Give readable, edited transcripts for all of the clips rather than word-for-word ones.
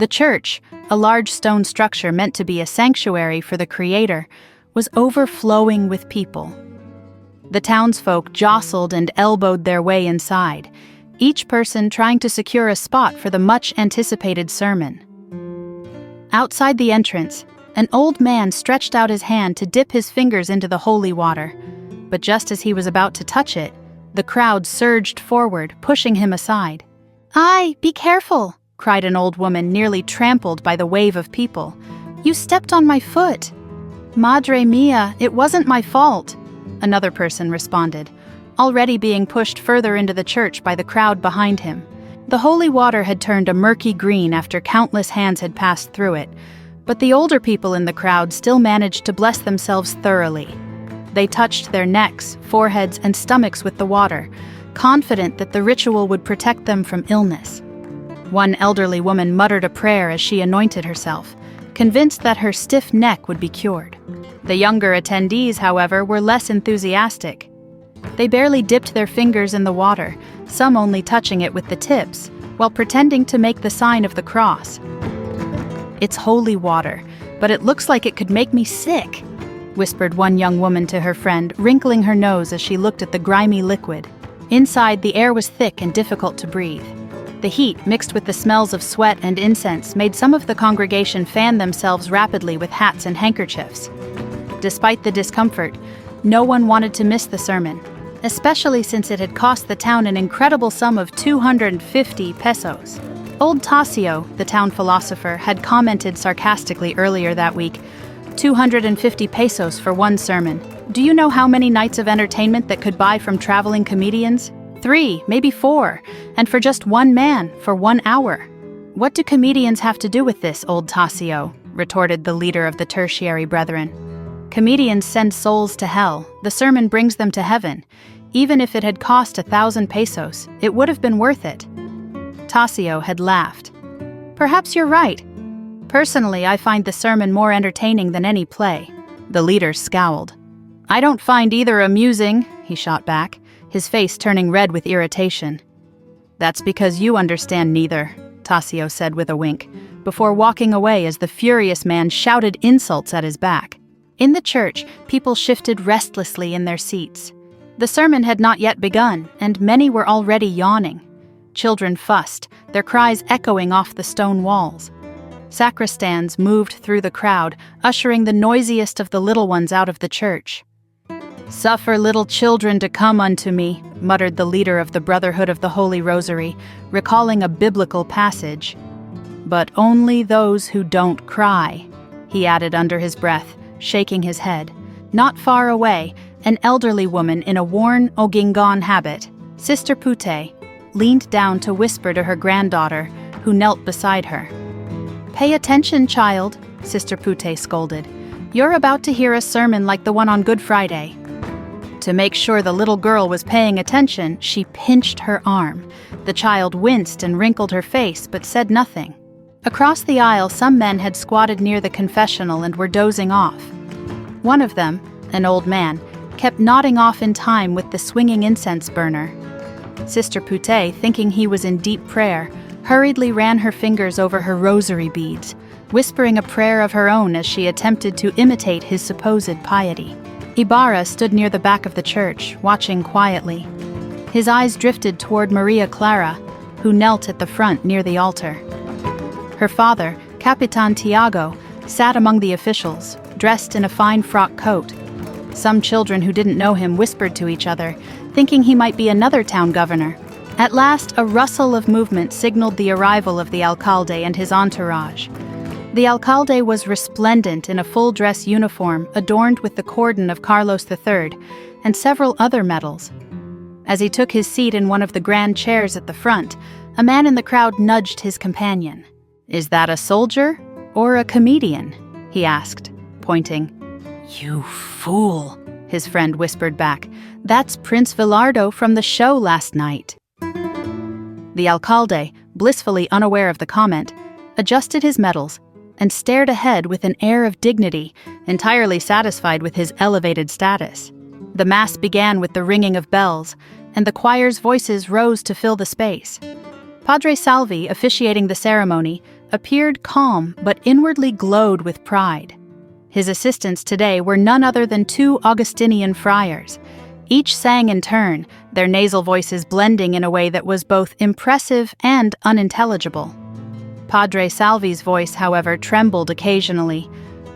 The church, a large stone structure meant to be a sanctuary for the Creator, was overflowing with people. The townsfolk jostled and elbowed their way inside, each person trying to secure a spot for the much-anticipated sermon. Outside the entrance, an old man stretched out his hand to dip his fingers into the holy water, but just as he was about to touch it, the crowd surged forward, pushing him aside. "Ay, be careful!" cried an old woman, nearly trampled by the wave of people. "You stepped on my foot." "Madre mia, it wasn't my fault," another person responded, already being pushed further into the church by the crowd behind him. The holy water had turned a murky green after countless hands had passed through it, but the older people in the crowd still managed to bless themselves thoroughly. They touched their necks, foreheads, and stomachs with the water, confident that the ritual would protect them from illness. One elderly woman muttered a prayer as she anointed herself, convinced that her stiff neck would be cured. The younger attendees, however, were less enthusiastic. They barely dipped their fingers in the water, some only touching it with the tips, while pretending to make the sign of the cross. "It's holy water, but it looks like it could make me sick," whispered one young woman to her friend, wrinkling her nose as she looked at the grimy liquid. Inside, the air was thick and difficult to breathe. The heat, mixed with the smells of sweat and incense, made some of the congregation fan themselves rapidly with hats and handkerchiefs. Despite the discomfort, no one wanted to miss the sermon, especially since it had cost the town an incredible sum of 250 pesos. Old Tasio, the town philosopher, had commented sarcastically earlier that week, 250 pesos for one sermon. Do you know how many nights of entertainment that could buy from traveling comedians? 3, maybe 4, and for just one man, for 1 hour. "What do comedians have to do with this, old Tasio?" retorted the leader of the tertiary brethren. "Comedians send souls to hell. The sermon brings them to heaven. Even if it had cost 1,000 pesos, it would have been worth it." Tasio had laughed. "Perhaps you're right. Personally, I find the sermon more entertaining than any play." The leader scowled. "I don't find either amusing," he shot back, his face turning red with irritation. "That's because you understand neither," Tasio said with a wink, before walking away as the furious man shouted insults at his back. In the church, people shifted restlessly in their seats. The sermon had not yet begun, and many were already yawning. Children fussed, their cries echoing off the stone walls. Sacristans moved through the crowd, ushering the noisiest of the little ones out of the church. "Suffer little children to come unto me," muttered the leader of the Brotherhood of the Holy Rosary, recalling a biblical passage. "But only those who don't cry," he added under his breath, shaking his head. Not far away, an elderly woman in a worn Ogingon habit, Sister Pute, leaned down to whisper to her granddaughter, who knelt beside her. "Pay attention, child," Sister Pute scolded. "You're about to hear a sermon like the one on Good Friday." To make sure the little girl was paying attention, she pinched her arm. The child winced and wrinkled her face, but said nothing. Across the aisle, some men had squatted near the confessional and were dozing off. One of them, an old man, kept nodding off in time with the swinging incense burner. Sister Pute, thinking he was in deep prayer, hurriedly ran her fingers over her rosary beads, whispering a prayer of her own as she attempted to imitate his supposed piety. Ibarra stood near the back of the church, watching quietly. His eyes drifted toward Maria Clara, who knelt at the front near the altar. Her father, Capitan Tiago, sat among the officials, dressed in a fine frock coat. Some children who didn't know him whispered to each other, thinking he might be another town governor. At last, a rustle of movement signaled the arrival of the alcalde and his entourage. The alcalde was resplendent in a full-dress uniform adorned with the cordon of Carlos III and several other medals. As he took his seat in one of the grand chairs at the front, a man in the crowd nudged his companion. "Is that a soldier or a comedian?" he asked, pointing. "You fool," his friend whispered back. "That's Prince Villardo from the show last night." The alcalde, blissfully unaware of the comment, adjusted his medals and stared ahead with an air of dignity, entirely satisfied with his elevated status. The mass began with the ringing of bells, and the choir's voices rose to fill the space. Padre Salvi, officiating the ceremony, appeared calm but inwardly glowed with pride. His assistants today were none other than two Augustinian friars. Each sang in turn, their nasal voices blending in a way that was both impressive and unintelligible. Padre Salvi's voice, however, trembled occasionally,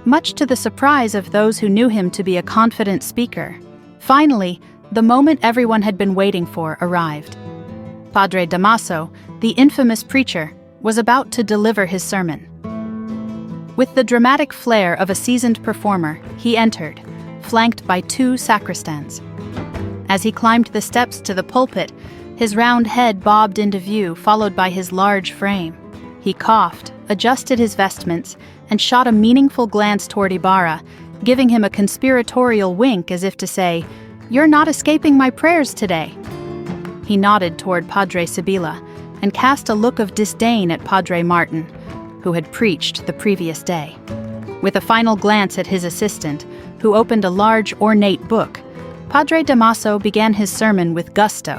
much to the surprise of those who knew him to be a confident speaker. Finally, the moment everyone had been waiting for arrived. Padre Damaso, the infamous preacher, was about to deliver his sermon. With the dramatic flair of a seasoned performer, he entered, flanked by two sacristans. As he climbed the steps to the pulpit, his round head bobbed into view, followed by his large frame. He coughed, adjusted his vestments, and shot a meaningful glance toward Ibarra, giving him a conspiratorial wink as if to say, "You're not escaping my prayers today." He nodded toward Padre Sibila and cast a look of disdain at Padre Martin, who had preached the previous day. With a final glance at his assistant, who opened a large ornate book, Padre Damaso began his sermon with gusto.